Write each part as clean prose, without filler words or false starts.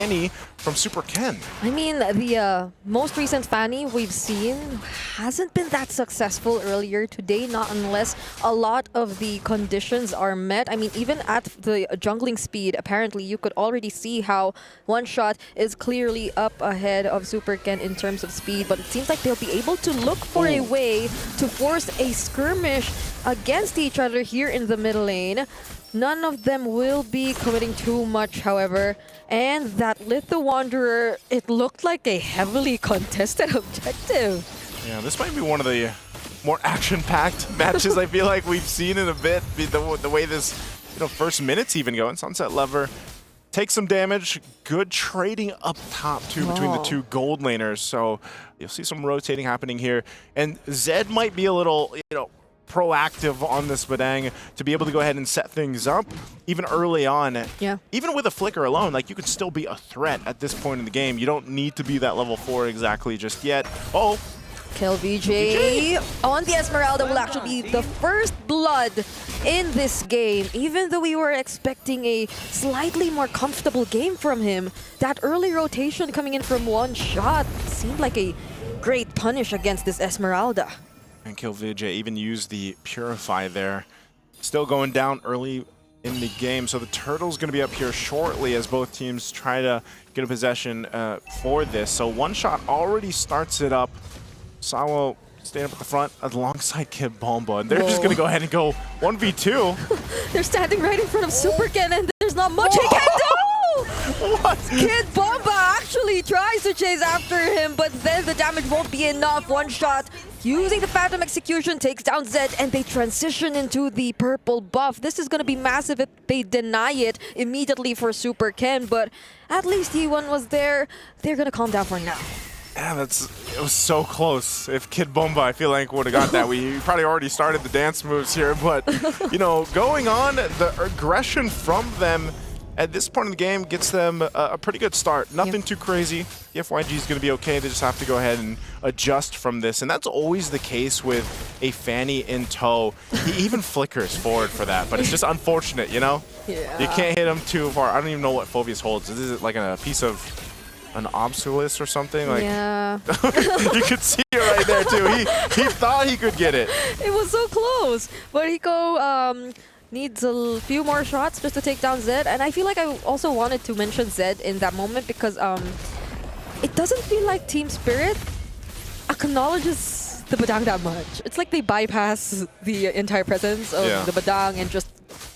Fanny from Super Ken. I mean, the most recent Fanny we've seen hasn't been that successful earlier today, not unless a lot of the conditions are met. I mean, even at the jungling speed, apparently you could already see how One Shot is clearly up ahead of Super Ken in terms of speed, but it seems like they'll be able to look for a way to force a skirmish against each other here in the middle lane. None of them will be committing too much, however. And that Litho Wanderer, it looked like a heavily contested objective. Yeah, this might be one of the more action-packed matches I feel like we've seen in a bit. The way this first minutes even go. And Sunset Lover takes some damage. Good trading up top too between the two gold laners. So you'll see some rotating happening here. And Zed might be a little, proactive on this Badang to be able to go ahead and set things up even early on. Yeah. Even with a flicker alone, like, you could still be a threat at this point in the game. You don't need to be that level 4 exactly just yet. Oh, KillVJ on the Esmeralda will actually be the first blood in this game. Even though we were expecting a slightly more comfortable game from him, that early rotation coming in from One Shot seemed like a great punish against this Esmeralda. And KillVJ even used the Purify there. Still going down early in the game. So the Turtle's going to be up here shortly as both teams try to get a possession for this. So One Shot already starts it up. Sawo staying up at the front alongside Kid Bomba. And they're just going to go ahead and go 1v2. They're standing right in front of Super Ken and there's not much he can do! What? Kid Bomba actually tries to chase after him, but then the damage won't be enough. One Shot using the Phantom Execution takes down Zed, and they transition into the purple buff. This is going to be massive if they deny it immediately for Super Ken, but at least E1 was there. They're going to calm down for now. Yeah, it was so close. If Kid Bomba, I feel like, would have got that, we probably already started the dance moves here. But, going on, the aggression from them at this point in the game gets them a pretty good start. Nothing too crazy. The FYG is going to be okay. They just have to go ahead and adjust from this. And that's always the case with a Fanny in tow. He even flickers forward for that, but it's just unfortunate, Yeah. You can't hit him too far. I don't even know what Phoveus holds. Is it like a piece of an obsolescence or something? Like, yeah. You could see it right there too. He thought he could get it. It was so close. But Hiko needs a few more shots just to take down Zed. And I feel like I also wanted to mention Zed in that moment because it doesn't feel like Team Spirit acknowledges the Badang that much. It's like they bypass the entire presence of the Badang and just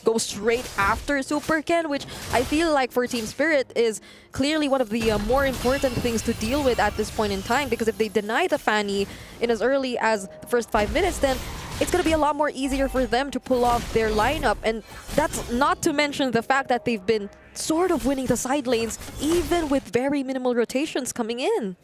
go straight after Super Ken, which I feel like for Team Spirit is clearly one of the more important things to deal with at this point in time, because if they deny the Fanny in as early as the first 5 minutes, then it's going to be a lot more easier for them to pull off their lineup. And that's not to mention the fact that they've been sort of winning the side lanes, even with very minimal rotations coming in.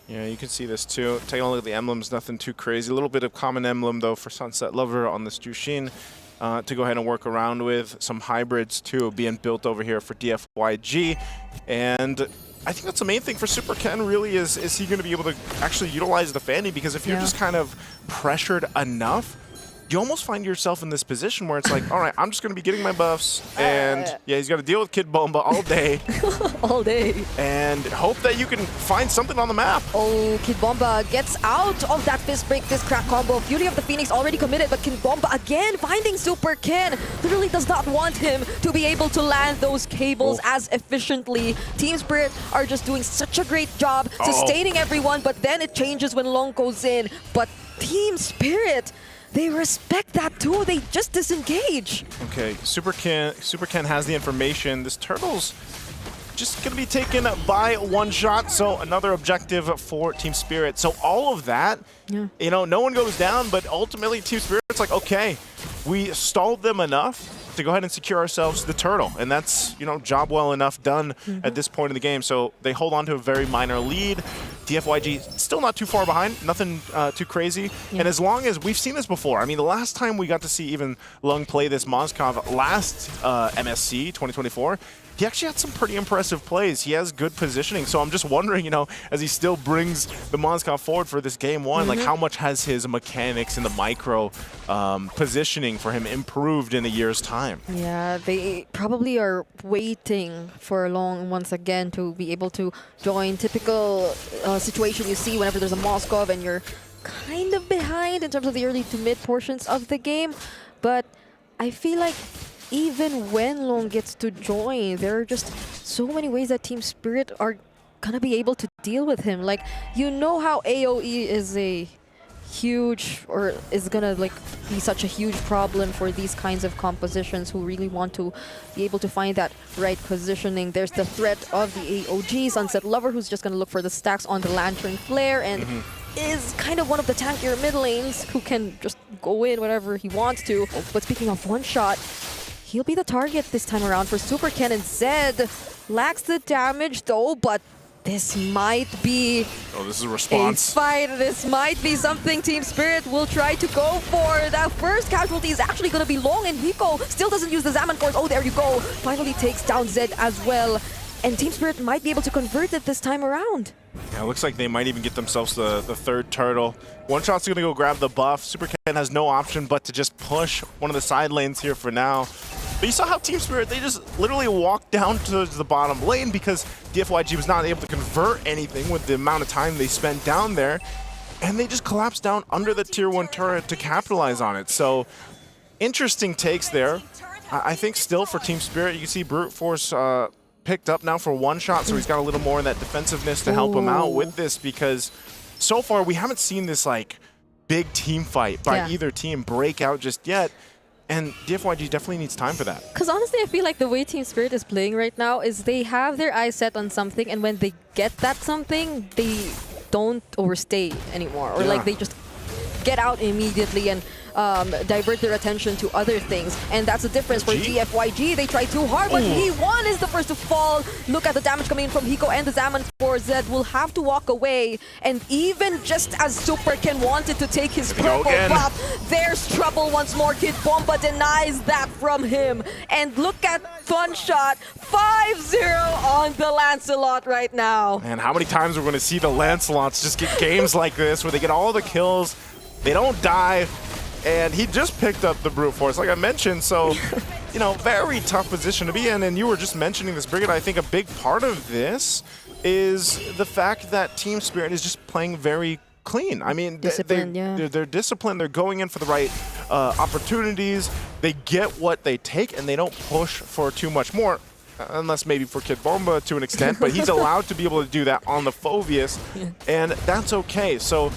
Yeah, you can see this too. Taking a look at the emblems, nothing too crazy. A little bit of common emblem though for Sunset Lover on this Jushin to go ahead and work around with. Some hybrids too being built over here for DFYG. And I think that's the main thing for Super Ken really is he going to be able to actually utilize the Fanny? Because if you're just kind of pressured enough, you almost find yourself in this position where it's like, all right, I'm just going to be getting my buffs, and he's got to deal with Kid Bomba all day. All day. And hope that you can find something on the map. Oh, Kid Bomba gets out of that fist break, fist crack combo. Fury of the Phoenix already committed, but Kid Bomba again finding Super Ken. Literally does not want him to be able to land those cables as efficiently. Team Spirit are just doing such a great job sustaining everyone, but then it changes when Long goes in. But Team Spirit, they respect that too. They just disengage. Okay, Super Ken has the information. This Turtle's just going to be taken by One Shot. So another objective for Team Spirit. So all of that, no one goes down, but ultimately Team Spirit's like, okay, we stalled them enough to go ahead and secure ourselves the Turtle. And that's, job well enough done at this point in the game. So they hold on to a very minor lead. DFYG still not too far behind, nothing too crazy. And as long as we've seen this before, I mean, the last time we got to see even Lung play this Mozkov last MSC 2024, he actually had some pretty impressive plays. He has good positioning. So I'm just wondering, you know, as he still brings the Mozgov forward for this game one, like how much has his mechanics and the micro positioning for him improved in a year's time? Yeah, they probably are waiting for long once again to be able to join. Typical situation you see whenever there's a Mozgov and you're kind of behind in terms of the early to mid portions of the game. But I feel like even when Long gets to join, there are just so many ways that Team Spirit are gonna be able to deal with him. Like, you know how AoE is a huge, or is gonna like be such a huge problem for these kinds of compositions who really want to be able to find that right positioning. There's the threat of the AOG, Sunset Lover, who's just gonna look for the stacks on the Lantern Flare and is kind of one of the tankier mid lanes who can just go in whatever he wants to. But speaking of one shot, he'll be the target this time around for Super Ken, and Zed lacks the damage though, but this might be this is a response. A fight. This might be something Team Spirit will try to go for. That first casualty is actually going to be Long, and Hiko still doesn't use the Zaman Force. Oh, there you go. Finally takes down Zed as well. And Team Spirit might be able to convert it this time around. Yeah, it looks like they might even get themselves the third turtle. One shot's gonna go grab the buff. Super Ken has no option but to just push one of the side lanes here for now. But you saw how Team Spirit, they just literally walked down to the bottom lane because DFYG was not able to convert anything with the amount of time they spent down there. And they just collapsed down under the tier 1 turret to capitalize on it. So, interesting takes there. I think still for Team Spirit, you can see Brute Force picked up now for one shot, so he's got a little more of that defensiveness to help him out with this, because so far we haven't seen this like big team fight by either team break out just yet, and DFYG definitely needs time for that. Because honestly, I feel like the way Team Spirit is playing right now is they have their eyes set on something, and when they get that something, they don't overstay anymore, or like they just get out immediately and divert their attention to other things. And that's the difference for DFYG. They try too hard, but He1 is the first to fall. Look at the damage coming in from Hiko and the Zaman Force. Zed will have to walk away. And even just as Super Ken wanted to take his purple buff, there's trouble once more. Kid Bomba denies that from him. And look at Fun Shot, 5-0 on the Lancelot right now. And how many times we're going to see the Lancelots just get games like this where they get all the kills, they don't die, and he just picked up the Brute Force, like I mentioned. So, you know, very tough position to be in. And you were just mentioning this, Brigid. I think a big part of this is the fact that Team Spirit is just playing very clean. I mean, they're disciplined. They're going in for the right opportunities. They get what they take, and they don't push for too much more. Unless maybe for Kid Bomba to an extent, but he's allowed to be able to do that on the Phoveus, and that's okay. So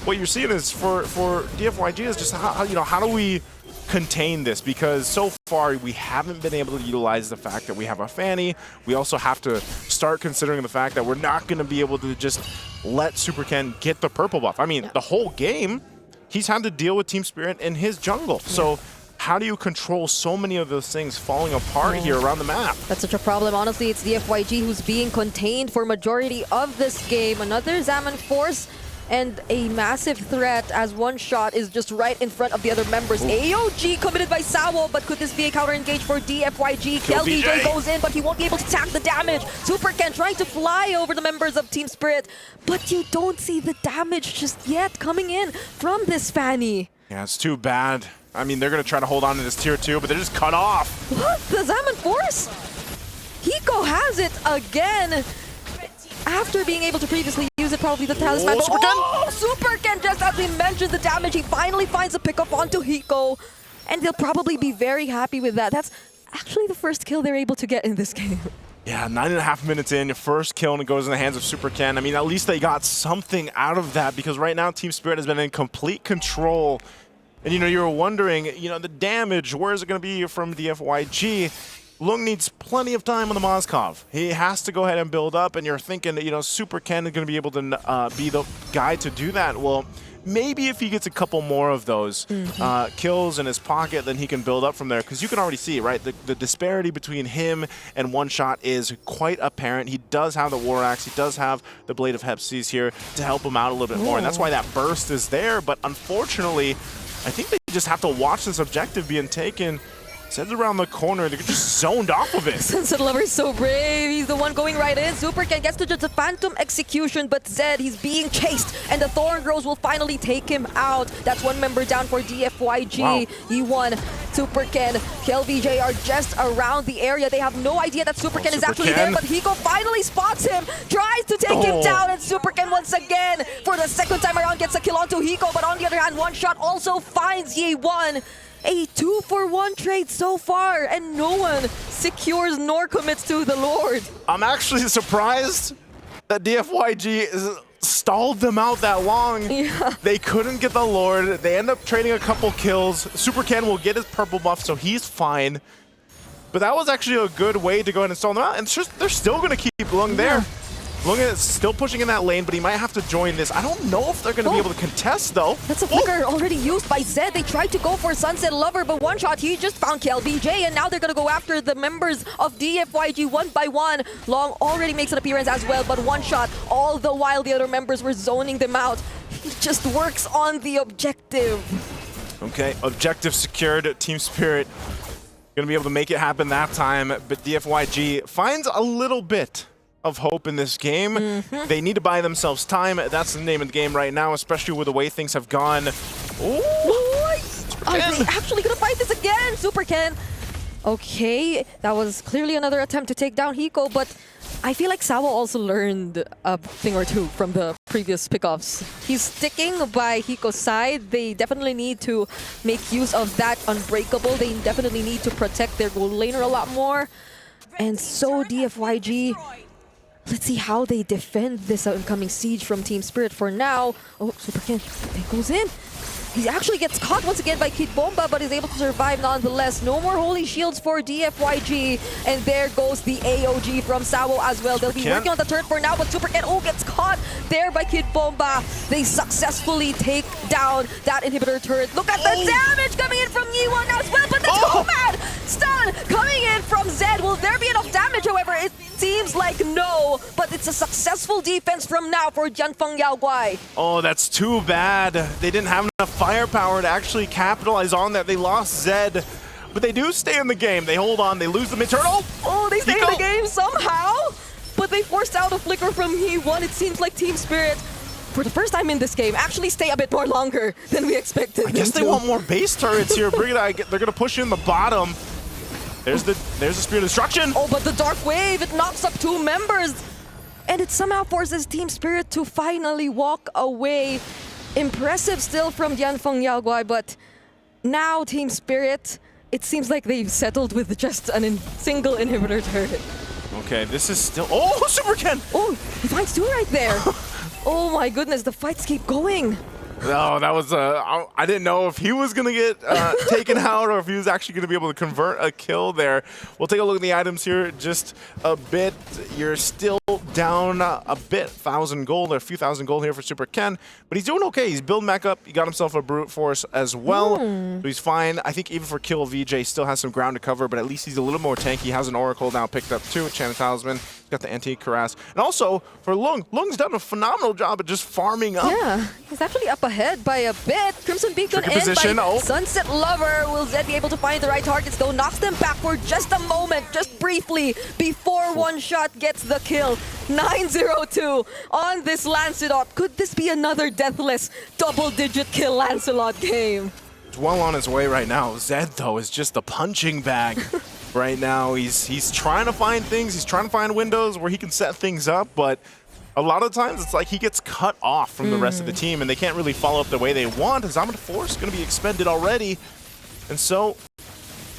what you're seeing is for DFYG is just how do we contain this, because so far we haven't been able to utilize the fact that we have a Fanny. We also have to start considering the fact that we're not going to be able to just let Super Ken get the purple buff. I mean, the whole game he's had to deal with Team Spirit in his jungle. So how do you control so many of those things falling apart here around the map? That's such a problem. Honestly, it's DFYG who's being contained for majority of this game. Another Zaman Force and a massive threat as one shot is just right in front of the other members. AOG committed by Sawo, but could this be a counter engage for DFYG? KillDJ goes in, but he won't be able to tank the damage. Super Ken trying to fly over the members of Team Spirit, but you don't see the damage just yet coming in from this Fanny. Yeah, it's too bad. I mean, they're going to try to hold on to this tier 2, but they're just cut off. What? The Zaman Force? Hiko has it again. After being able to previously use it, probably the talisman. Super Ken, just as we mentioned the damage, he finally finds a pickup onto Hiko. And they'll probably be very happy with that. That's actually the first kill they're able to get in this game. Yeah, 9.5 minutes in, your first kill, and it goes in the hands of Super Ken. I mean, at least they got something out of that, because right now Team Spirit has been in complete control. And, you know, you were wondering, you know, the damage, where is it going to be from DFYG? Lung needs plenty of time on the Mozgov. He has to go ahead and build up, and you're thinking that, you know, Super Ken is going to be able to be the guy to do that. Well, maybe if he gets a couple more of those kills in his pocket, then he can build up from there. Because you can already see, right, the disparity between him and One Shot is quite apparent. He does have the War Axe. He does have the Blade of Hepsies here to help him out a little bit more. And that's why that burst is there. But unfortunately, I think they just have to watch this objective being taken Zed's around the corner. They're just zoned off of it. Sunset Lover is so brave. He's the one going right in. Super Ken gets to just a phantom execution, but Zed, he's being chased, and the Thorn Rose will finally take him out. That's one member down for DFYG. Wow. He won. Super Ken, KLVJ are just around the area. They have no idea that Super Ken is actually there, but Hiko finally spots him, tries to take him down, and Super Ken once again, for the second time around, gets a kill onto Hiko, but on the other hand, One Shot also finds Ye1. A 2-for-1 trade so far, and no one secures nor commits to the Lord. I'm actually surprised that DFYG stalled them out that long. Yeah. They couldn't get the Lord. They end up trading a couple kills. Super Ken will get his purple buff, so he's fine. But that was actually a good way to go ahead and stall them out. And they're still going to keep Lung there. Lung is still pushing in that lane, but he might have to join this. I don't know if they're going to be able to contest, though. That's a flicker already used by Zed. They tried to go for Sunset Lover, but One Shot, he just found KLVJ, and now they're going to go after the members of DFYG one by one. Long already makes an appearance as well, but One Shot, all the while the other members were zoning them out. He just works on the objective. Okay, objective secured. Team Spirit going to be able to make it happen that time, but DFYG finds a little bit of hope in this game. They need to buy themselves time. That's the name of the game right now, especially with the way things have gone. Are they actually gonna fight this again? Super Ken. Okay, that was clearly another attempt to take down Hiko, but I feel like Sawa also learned a thing or two from the previous pickoffs. He's sticking by Hiko's side. They definitely need to make use of that unbreakable. They definitely need to protect their gold laner a lot more. And so DFYG, let's see how they defend this incoming siege from Team Spirit for now. Oh, Super Ken, he goes in. He actually gets caught once again by Kid Bomba, but is able to survive nonetheless. No more Holy Shields for DFYG. And there goes the AOG from Sawo as well. They'll be working on the turret for now, but Super Ken, gets caught there by Kid Bomba. They successfully take down that inhibitor turret. Look at the damage coming in from Ye1 as well, but the Nomad stun coming in from Zed. Will there be enough damage, however? It seems like no, but it's a successful defense from now for DianFengYaoGuai. Oh, that's too bad. They didn't have enough firepower to actually capitalize on that. They lost Zed, but they do stay in the game. They hold on. They lose the mid-turtle. Oh, they stay in the game somehow, but they forced out a flicker from Ye1. It seems like Team Spirit, for the first time in this game, actually stay a bit more longer than we expected. I guess they want more base turrets here. They're going to push in the bottom. There's the Spear of Destruction. Oh, but the Dark Wave, it knocks up 2 members. And it somehow forces Team Spirit to finally walk away. Impressive still from DianFengYaoGuai, but now Team Spirit, it seems like they've settled with just a single inhibitor turret. Okay, this is still... Oh, Super Ken! Oh, he finds 2 right there. Oh my goodness, the fights keep going. No, that was I didn't know if he was going to get taken out or if he was actually going to be able to convert a kill there. We'll take a look at the items here just a bit. You're still down a bit, 1,000 gold, a few thousand gold here for Super Ken, but he's doing okay. He's building back up. He got himself a brute force as well, so he's fine. I think even for kill, VJ still has some ground to cover, but at least he's a little more tanky. He has an Oracle now picked up too, Enchanted Talisman. He's got the Antique Cuirass. And also, for Lung, Lung's done a phenomenal job at just farming up. Yeah, he's actually up ahead by a bit. Crimson Beacon in by Sunset Lover. Will Zed be able to find the right targets though? Knocks them back for just a moment, just briefly, before One Shot gets the kill. 9-0-2 on this Lancelot. Could this be another deathless double-digit kill Lancelot game? It's well on his way right now. Zed, though, is just a punching bag. Right now, he's trying to find things. He's trying to find windows where he can set things up, but a lot of times it's like he gets cut off from the rest of the team, and they can't really follow up the way they want. His Omnic Force is going to be expended already, and so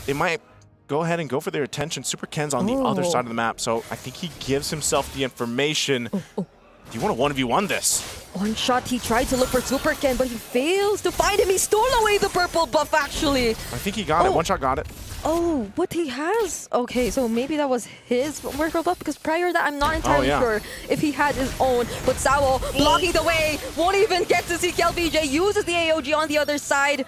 they might go ahead and go for their attention. Super Ken's on the other side of the map, so I think he gives himself the information. Do you want to 1v1 this? One Shot, he tried to look for Super Ken, but he fails to find him. He stole away the purple buff, actually. I think he got it. One Shot got it. Oh, but he has... Okay, so maybe that was his purple buff, because prior to that, I'm not entirely sure if he had his own. But Sawo blocking the way, won't even get to see KLVJ, uses the AOG on the other side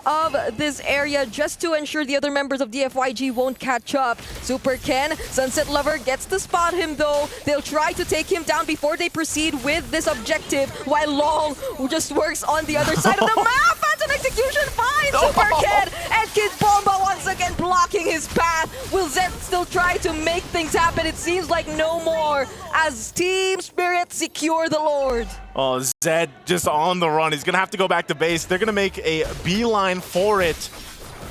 of this area just to ensure the other members of DFYG won't catch up. Super Ken, Sunset Lover gets to spot him though. They'll try to take him down before they proceed with this objective, while Long just works on the other side of the map. Phantom Execution finds Super Ken, and Kid Bomba once once again blocking his path. Will Zed still try to make things happen? It seems like no more as Team Spirit secure the Lord. Oh, Zed just on the run. He's going to have to go back to base. They're going to make a beeline for it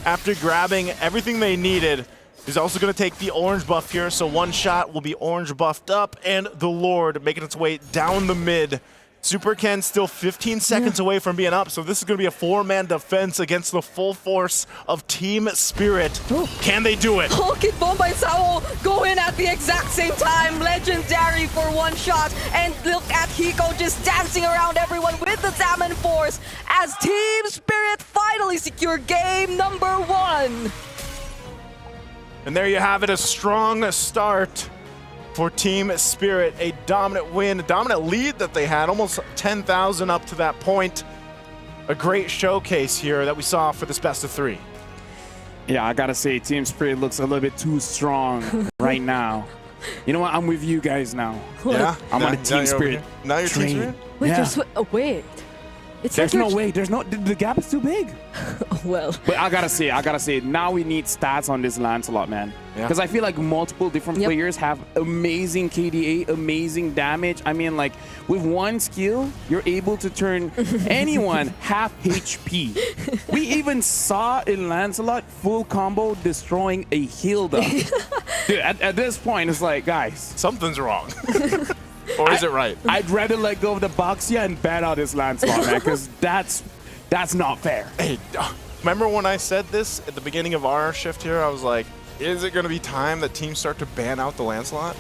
after grabbing everything they needed. He's also going to take the orange buff here, so one shot will be orange buffed up, and the Lord making its way down the mid. Super Ken still 15 seconds away from being up, so this is going to be a 4-man defense against the full force of Team Spirit. Ooh. Can they do it? Oh, Kid Bomba and Sao go in at the exact same time. Legendary for one shot. And look at Hiko just dancing around everyone with the Salmon Force as Team Spirit finally secure game number 1. And there you have it, a strong start for Team Spirit. A dominant win, a dominant lead that they had, almost 10,000 up to that point. A great showcase here that we saw for this best of 3. Yeah, I gotta say, Team Spirit looks a little bit too strong right now. You know what? I'm with you guys now. Yeah? I'm on a Team Spirit. Now you're Team Spirit? Wait, Yeah. wait. It's There's like no way. There's no. The gap is too big. Well. But I gotta say, now we need stats on this Lancelot, man. Yeah. Because I feel like multiple different players have amazing KDA, amazing damage. I mean, like, with one skill, you're able to turn anyone half HP. We even saw in Lancelot full combo destroying a Hilda. Dude, at this point, it's like, guys. Something's wrong. Or is it right? I'd rather let go of the Boxia and ban out this Lancelot, man, because that's not fair. Hey, remember when I said this at the beginning of our shift here? I was like, is it going to be time that teams start to ban out the Lancelot?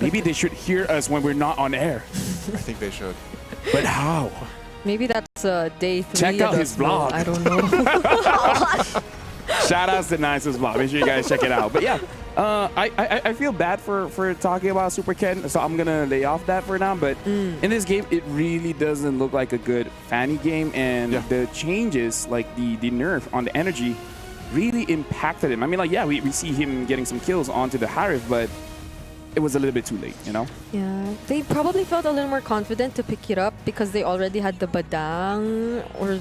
Maybe they should hear us when we're not on air. I think they should. But how? Maybe that's day 3. Check out of his the- vlog. I don't know. Shout outs to Nicest Vlog. Make sure you guys check it out. But yeah, I feel bad for talking about Super Ken, so I'm going to lay off that for now. But in this game, it really doesn't look like a good Fanny game. And the changes, like the nerf on the energy, really impacted him. I mean, like, yeah, we see him getting some kills onto the Harif, but it was a little bit too late, you know? Yeah, they probably felt a little more confident to pick it up because they already had the Badang or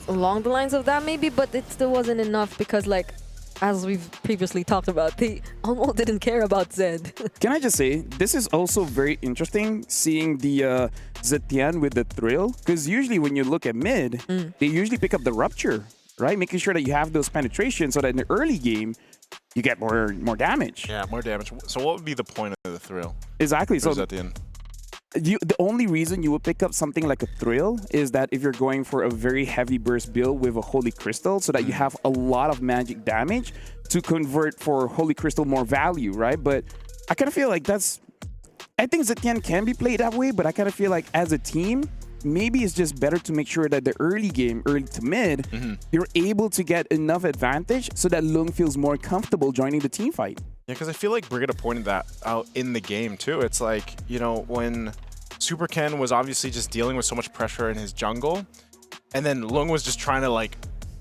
along the lines of that maybe, but it still wasn't enough because, like, as we've previously talked about, they almost didn't care about Zed. Can I just say, this is also very interesting seeing the Zetian with the Thrill, because usually when you look at mid, they usually pick up the Rupture, right? Making sure that you have those penetrations so that in the early game, you get more damage. Yeah, more damage. So what would be the point of the Thrill? Exactly. So at the end? the only reason you would pick up something like a Thrill is that if you're going for a very heavy burst build with a Holy Crystal, so that you have a lot of magic damage to convert for Holy Crystal more value, right? But I kind of feel like I think Zetian can be played that way, but I kind of feel like as a team, maybe it's just better to make sure that the early game, early to mid, you're able to get enough advantage so that Lung feels more comfortable joining the team fight. Yeah, because I feel like Brigitte pointed that out in the game too. It's like, you know, when Super Ken was obviously just dealing with so much pressure in his jungle, and then Lung was just trying to like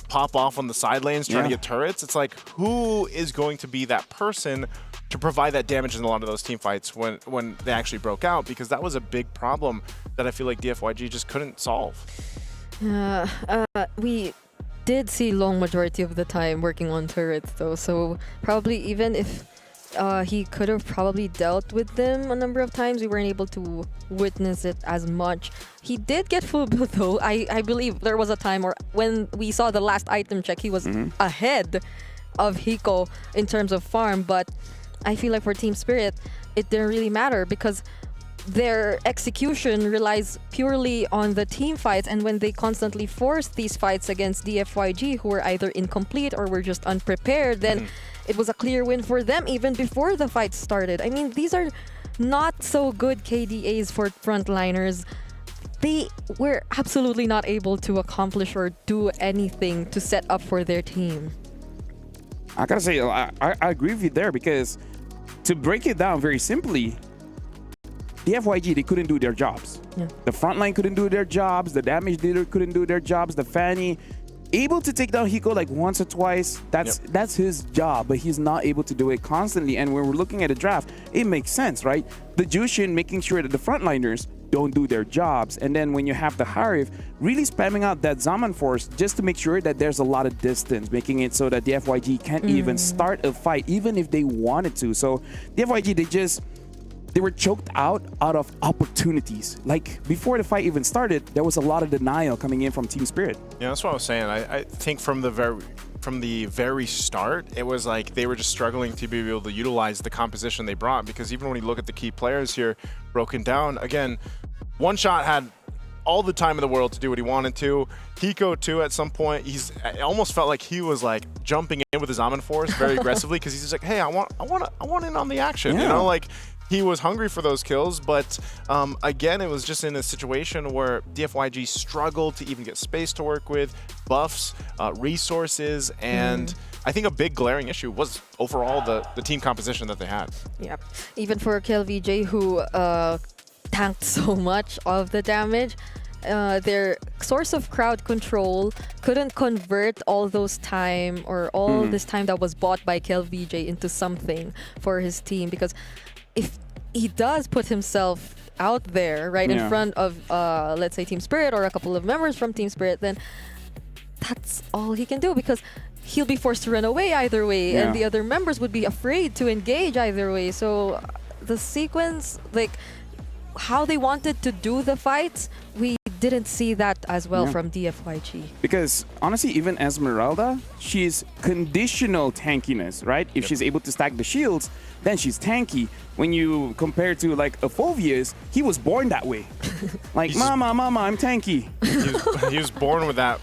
pop off on the side lanes, trying to get turrets. It's like, who is going to be that person to provide that damage in a lot of those team fights when they actually broke out? Because that was a big problem that I feel like DFYG just couldn't solve. We did see long majority of the time working on turrets though, so probably even if he could have probably dealt with them a number of times, we weren't able to witness it as much. He did get full build though. I believe there was a time where when we saw the last item check, he was ahead of Hiko in terms of farm, but I feel like for Team Spirit, it didn't really matter because their execution relies purely on the team fights, and when they constantly forced these fights against DFYG, who were either incomplete or were just unprepared, then it was a clear win for them even before the fight started. I mean, these are not so good KDAs for frontliners. They were absolutely not able to accomplish or do anything to set up for their team. I gotta say, I agree with you there, because to break it down very simply, the FYG, they couldn't do their jobs. The frontline couldn't do their jobs. The damage dealer couldn't do their jobs. The Fanny, able to take down Hiko like once or twice. That's his job, but he's not able to do it constantly. And when we're looking at a draft, it makes sense, right? The Jushin making sure that the frontliners don't do their jobs, and then when you have the Harif really spamming out that Zaman Force just to make sure that there's a lot of distance, making it so that the FYG can't even start a fight even if they wanted to. So the FYG, they were choked out of opportunities. Like before the fight even started, there was a lot of denial coming in from Team Spirit. Yeah, that's what I was saying. I think from the very start, it was like they were just struggling to be able to utilize the composition they brought, because even when you look at the key players here broken down, again, One Shot had all the time in the world to do what he wanted to. Hiko too, at some point, it almost felt like he was like jumping in with his Zaman Force very aggressively, because he's just like, hey, I want in on the action, you know, like he was hungry for those kills. But again, it was just in a situation where DFYG struggled to even get space to work with, buffs, resources, and I think a big glaring issue was overall the team composition that they had. Yep. Even for KLVJ, who tanked so much of the damage, their source of crowd control couldn't convert all those time or all this time that was bought by KLVJ into something for his team, because if he does put himself out there right in front of let's say Team Spirit or a couple of members from Team Spirit, then that's all he can do, because he'll be forced to run away either way, and the other members would be afraid to engage either way. So the sequence, like how they wanted to do the fights, we didn't see that as well from DFYG. Because honestly, even Esmeralda, she's conditional tankiness, right? If she's able to stack the shields, then she's tanky. When you compare to like a Phoveus, he was born that way. Like, mama, I'm tanky. He was born with that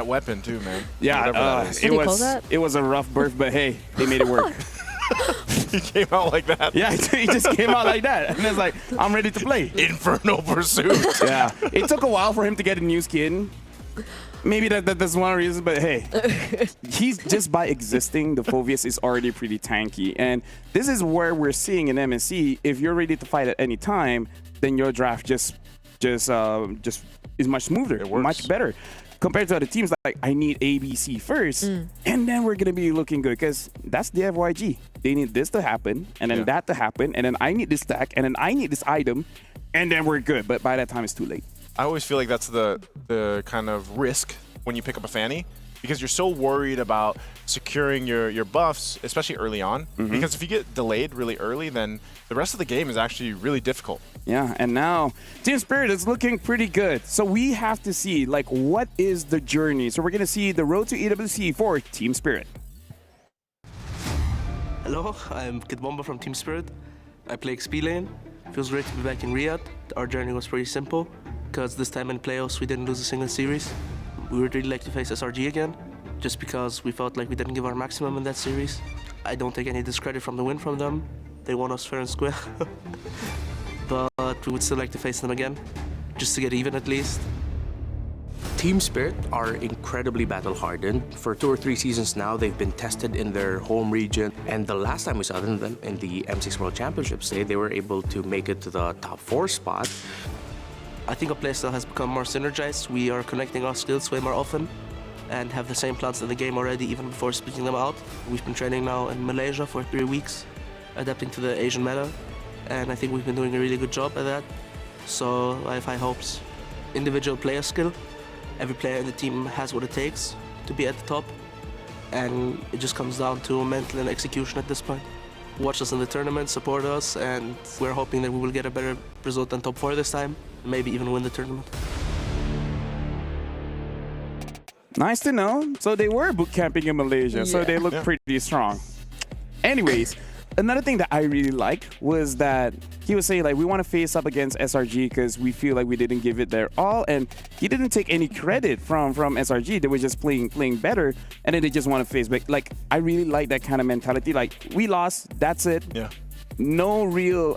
weapon too, man. Yeah, it was a rough birth, but hey, they made it work. He came out like that. Yeah, he just came out like that. And it's like, I'm ready to play. Infernal Pursuit. Yeah. It took a while for him to get a new skin. Maybe that's one reason, but hey, he's just by existing, the Phoveus is already pretty tanky. And this is where we're seeing in MSC, if you're ready to fight at any time, then your draft just is much smoother, much better. Compared to other teams, like, I need ABC first, and then we're going to be looking good, because that's the FYG. They need this to happen, and then that to happen, and then I need this stack, and then I need this item, and then we're good. But by that time, it's too late. I always feel like that's the kind of risk when you pick up a Fanny, because you're so worried about securing your buffs, especially early on. Because if you get delayed really early, then the rest of the game is actually really difficult. Yeah, and now Team Spirit is looking pretty good. So we have to see, like, what is the journey? So we're going to see the road to EWC for Team Spirit. Hello, I'm Kid Bomba from Team Spirit. I play XP lane. Feels great to be back in Riyadh. Our journey was pretty simple, because this time in playoffs we didn't lose a single series. We would really like to face SRG again, just because we felt like we didn't give our maximum in that series. I don't take any discredit from the win from them. They won us fair and square. But we would still like to face them again, just to get even at least. Team Spirit are incredibly battle-hardened. For 2 or 3 seasons now, they've been tested in their home region. And the last time we saw them in the M6 World Championship stage, they were able to make it to the top 4 spot. I think our playstyle has become more synergized. We are connecting our skills way more often and have the same plans in the game already, even before speaking them out. We've been training now in Malaysia for 3 weeks, adapting to the Asian meta, and I think we've been doing a really good job at that. So I have high hopes. Individual player skill. Every player in the team has what it takes to be at the top, and it just comes down to mental and execution at this point. Watch us in the tournament, support us, and we're hoping that we will get a better result than top 4 this time, maybe even win the tournament. Nice to know. So they were boot camping in Malaysia, so they look pretty strong. Anyways, another thing that I really liked was that he was saying, like, we want to face up against SRG because we feel like we didn't give it their all, and he didn't take any credit from SRG. They were just playing better, and then they just want to face back. Like, I really like that kind of mentality. Like, we lost, that's it. Yeah. No real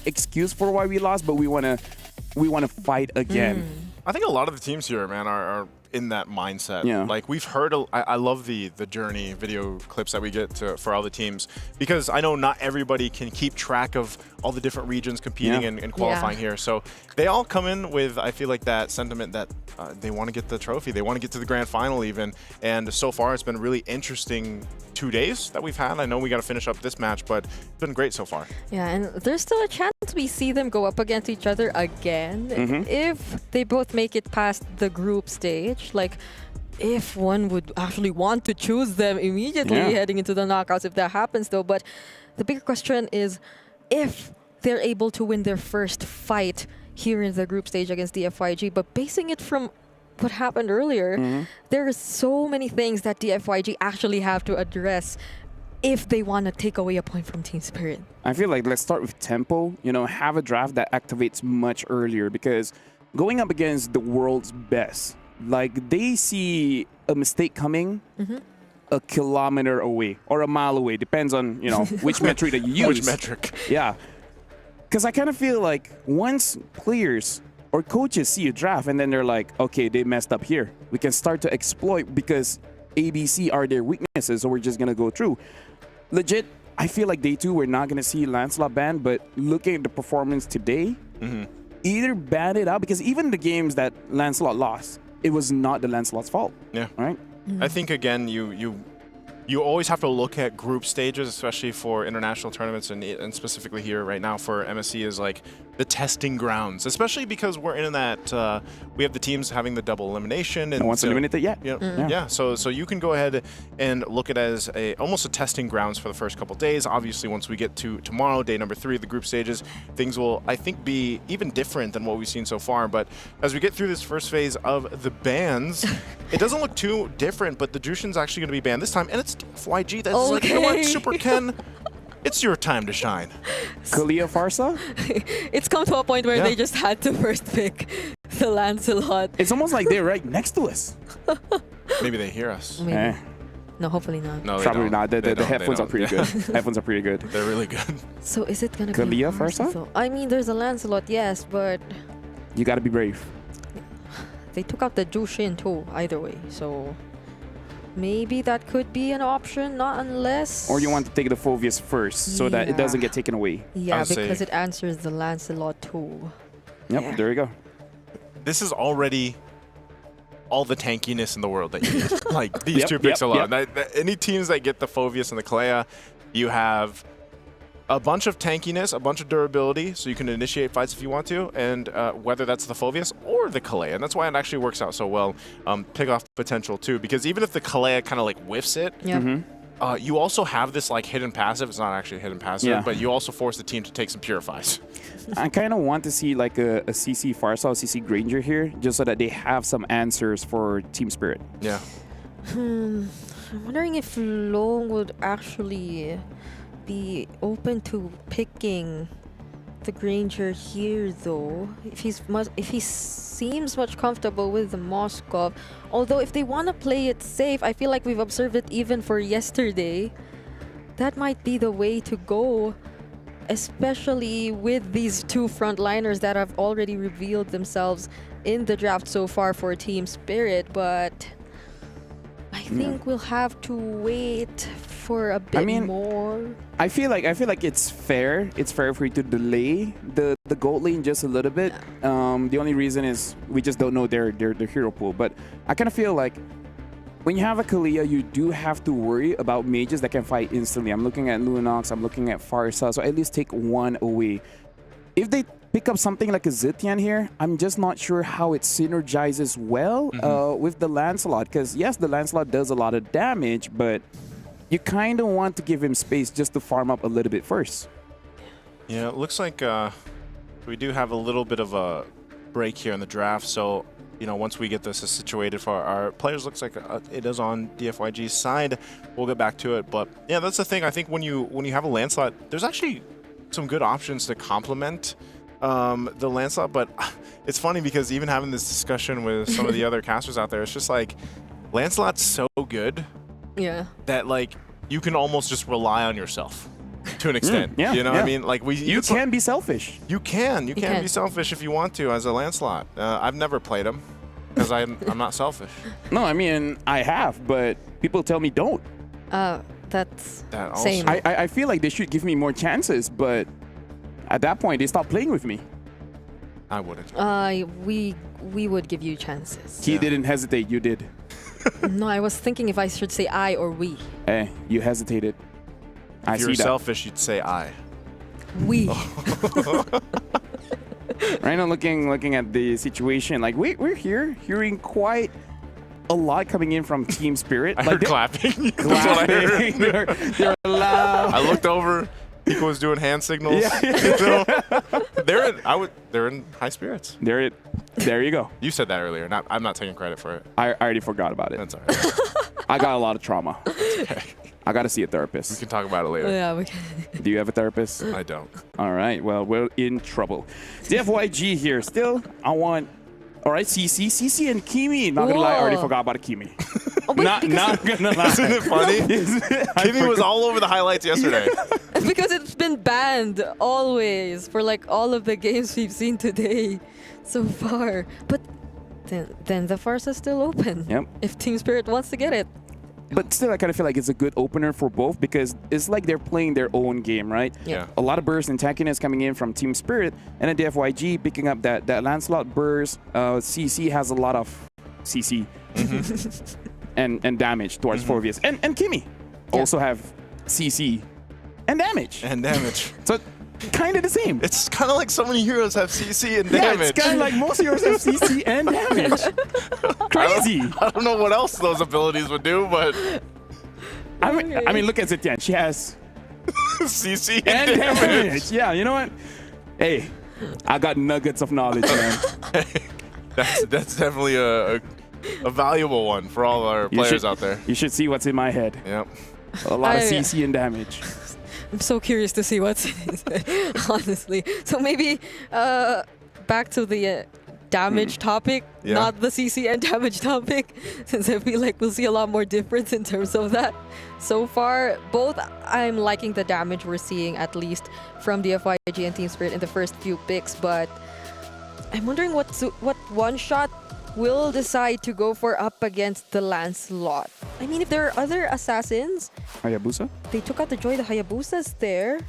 excuse for why we lost, but we want to fight again. I think a lot of the teams here, man, are in that mindset. Yeah. Like we've heard, I love the journey video clips that we get for all the teams, because I know not everybody can keep track of all the different regions competing and qualifying here. So they all come in with, I feel like, that sentiment that they want to get the trophy. They want to get to the grand final even. And so far, it's been really interesting 2 days that we've had. I know we got to finish up this match, but it's been great so far. Yeah, and there's still a chance we see them go up against each other again if they both make it past the group stage. Like, if one would actually want to choose them immediately heading into the knockouts, if that happens though. But the bigger question is if they're able to win their first fight here in the group stage against DFYG. But basing it from what happened earlier, there are so many things that DFYG actually have to address if they want to take away a point from Team Spirit. I feel like let's start with tempo. You know, have a draft that activates much earlier, because going up against the world's best, like they see a mistake coming a kilometer away or a mile away, depends on, you know, which metric that you use. Which metric? Yeah. Because I kind of feel like once players or coaches see a draft and then they're like, okay, they messed up here, we can start to exploit because ABC are their weaknesses, so we're just going to go through. Legit, I feel like day 2, we're not going to see Lancelot banned, but looking at the performance today, either ban it out, because even the games that Lancelot lost, it was not the Lancelot's fault. Yeah. Right? I think, again, you always have to look at group stages, especially for international tournaments, and specifically here right now for MSC, is like the testing grounds, especially because we're in that, we have the teams having the double elimination. And no one's eliminated yet. Yeah, so you can go ahead and look at it as almost a testing grounds for the first couple days. Obviously, once we get to tomorrow, day number 3 of the group stages, things will, I think, be even different than what we've seen so far. But as we get through this first phase of the bans, it doesn't look too different, but the Jushin's actually going to be banned this time, and it's DFYG. That's like, you know what, Super Ken, it's your time to shine. Kalia Farsa? It's come to a point where they just had to first pick the Lancelot. It's almost like they're right next to us. Maybe they hear us. Maybe. No, hopefully not. No, they Probably don't. not. The They don't. headphones They are pretty don't. good. Headphones are pretty good. They're really good. So is it going to be Kalia Farsa? though? I mean, there's a Lancelot, yes, but You got to be brave. they took out the Jushin too, either way. So maybe that could be an option, not unless... Or you want to take the Phoveus first so that it doesn't get taken away. Yeah, I'll say- because it answers the Lancelot too. Yep, Yeah. there you go. This is already all the tankiness in the world that you need. Like, these two picks alone. Any teams that get the Phoveus and the Kalea, you have a bunch of tankiness, a bunch of durability, so you can initiate fights if you want to, and whether that's the Phoveus or the Kalea. And that's why it actually works out so well. Pick off potential, too, because even if the Kalea kind of, like, whiffs it, you also have this, like, hidden passive. It's not actually a hidden passive, but you also force the team to take some purifies. I kind of want to see like a CC Farsa or CC Granger here, just so that they have some answers for Team Spirit. Yeah. I'm wondering if Long would actually be open to picking the Granger here, though. If he seems much comfortable with the Moskov. Although if they want to play it safe, I feel like we've observed it even for yesterday. That might be the way to go, especially with these two frontliners that have already revealed themselves in the draft so far for Team Spirit. But I think we'll have to wait for a bit more. I feel like it's fair. It's fair for you to delay the gold lane just a little bit. The only reason is we just don't know their hero pool. But I kind of feel like when you have a Kalia, you do have to worry about mages that can fight instantly. I'm looking at Lunox, I'm looking at Farsa, so at least take one away. If they pick up something like a Zitian here, I'm just not sure how it synergizes well with the Lancelot. Because yes, the Lancelot does a lot of damage, but you kind of want to give him space just to farm up a little bit first. Yeah, it looks like we do have a little bit of a break here in the draft, so you know, once we get this situated for our players, looks like it is on DFYG's side. We'll get back to it, but yeah, that's the thing. I think when you have a Lancelot, there's actually some good options to complement the Lancelot, but it's funny because even having this discussion with some of the other casters out there, it's just like Lancelot's so good that like you can almost just rely on yourself to an extent. You know what I mean? Like you can be selfish. You can be selfish if you want to as a Lancelot. I've never played him. Because I'm not selfish. No, I mean, I have, but people tell me don't. That's That also- same. I feel like they should give me more chances, but at that point, they stop playing with me. I wouldn't. We would give you chances. He didn't hesitate. You did. No, I was thinking if I should say I or we. Hey, you hesitated. I If see you're that. selfish, you'd say I. We. Right now, looking at the situation, like we're hearing quite a lot coming in from Team Spirit. I Like heard clapping. That's what I heard. they're loud. I looked over. Pico was doing hand signals. So, they're in high spirits. There you go. You said that earlier. I'm not taking credit for it. I already forgot about it. That's all right. I got a lot of trauma. Okay. I got to see a We therapist. can talk about it later. Yeah, we can. Do you have a therapist? I don't. All right. Well, we're in trouble. DFYG here. Still, I want. All right, CC and Kimi. Not gonna lie, I already Whoa. forgot about Kimi. Oh, wait, not gonna lie. Isn't it funny? Kimmy was all over the highlights yesterday. because it's been banned always for like all of the games we've seen today so far. But then the farce is still open. Yep. If Team Spirit wants to get it. But still, I kind of feel like it's a good opener for both because it's like they're playing their own game, right? Yeah. A lot of burst and tankiness coming in from Team Spirit, and then DFYG picking up that Lancelot burst. CC has a lot of CC and damage towards 4Vs. And Kimi also have CC and damage. And damage. So kind of the same. It's kind of like so many heroes have CC and Yeah, damage. it's kind of like most heroes have CC and damage. Crazy. I don't know what else those abilities would do, but I mean, look at Zetian. She has CC and and damage. damage. Yeah, you know what? Hey, I got nuggets of knowledge, man. That's definitely a valuable one for all our players out there. You should see what's in my head. Yep. A lot of I- CC and damage. I'm so curious to see what's in it, honestly. So maybe back to the damage topic, Yeah. not the CC and damage topic, since I feel like we'll see a lot more difference in terms of that. So far, both I'm liking the damage we're seeing, at least from the FYG and Team Spirit in the first few picks, but I'm wondering what one shot will decide to go for up against the Lancelot. I mean, if there are other assassins, Hayabusa? they took out the Joy, the Hayabusa's there,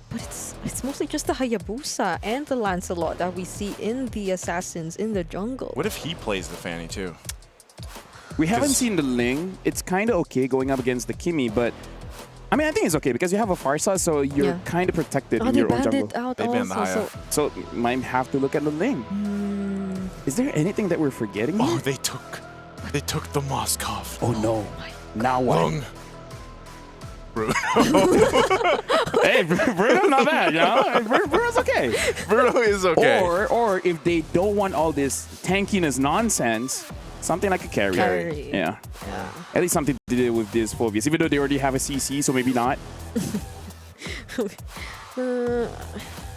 but it's mostly just the Hayabusa and the Lancelot that we see in the assassins in the jungle. What if he plays the Fanny too? We haven't 'Cause- seen the Ling. It's kind of okay going up against the Kimi, but I mean, I think it's okay because you have a Farsa, so you're Yeah. kind of protected Oh, in they your own banned jungle. it out They banned the also. Haya. So, So might have to look at the Ling. Is there anything that we're forgetting? Oh, here? they took the Moskov. Oh no. Now what? Lung. Bruno. Hey, Bruno's not bad, you know? Bruno's okay. Bruno is okay. Or if they don't want all this tankiness nonsense, something like a carry. Carry. Yeah. yeah. At least something to do with this phobias, even though they already have a CC, so maybe not. I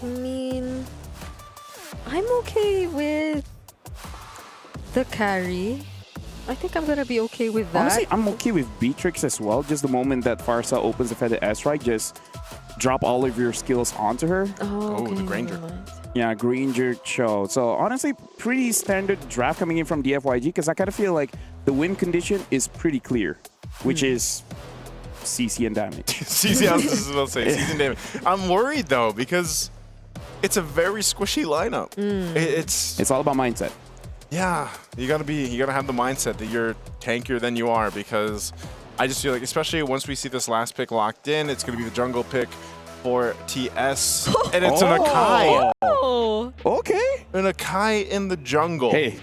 mean, I'm okay with the carry. I think I'm gonna be okay with that. Honestly, I'm okay with Beatrix as well. Just the moment that Farsa opens the feather S-Strike, just drop all of your skills onto her. Oh, the okay, Granger. never mind. Yeah, Granger Cho. So honestly, pretty standard draft coming in from DFYG because I kind of feel like the win condition is pretty clear, which is CC and damage. CC, I was just about to say, CC and damage. I'm worried though because it's a very squishy lineup. It's It's all about mindset. yeah, you gotta have the mindset that you're tankier than you are because I just feel like, especially once we see this last pick locked in, it's gonna be the jungle pick for TS, and it's an Akai, Oh, Okay. an Akai in the jungle. Hey,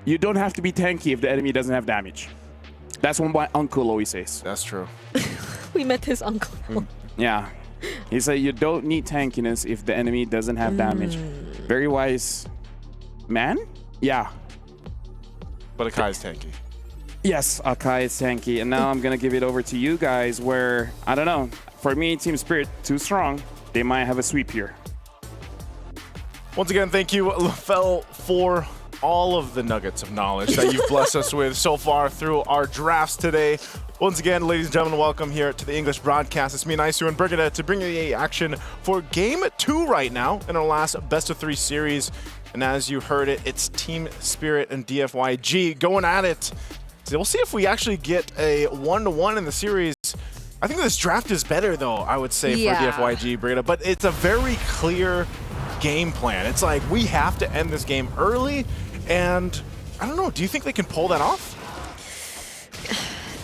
you don't have to be tanky if the enemy doesn't have damage. That's what my uncle always says. That's true. we met his uncle. Yeah. He said you don't need tankiness if the enemy doesn't have damage. Very wise man? Yeah. But Akai's tanky. Yes, Akai is tanky. And now I'm going to give it over to you guys where, I don't know, for me, Team Spirit, too strong. They might have a sweep here. Once again, thank you, LaFell, for all of the nuggets of knowledge that you've blessed us with so far through our drafts today. Once again, ladies and gentlemen, welcome here to the English broadcast. It's me, Naisu, and Brigida to bring you the action for Game 2 right now in our last best-of-3 series. And as you heard it, it's Team Spirit and DFYG going at it. So we'll see if we actually get a 1-1 in the series. I think this draft is better, though, I would say, for DFYG, Brigida. But it's a very clear game plan. It's like, we have to end this game early. And I don't know, do you think they can pull that off?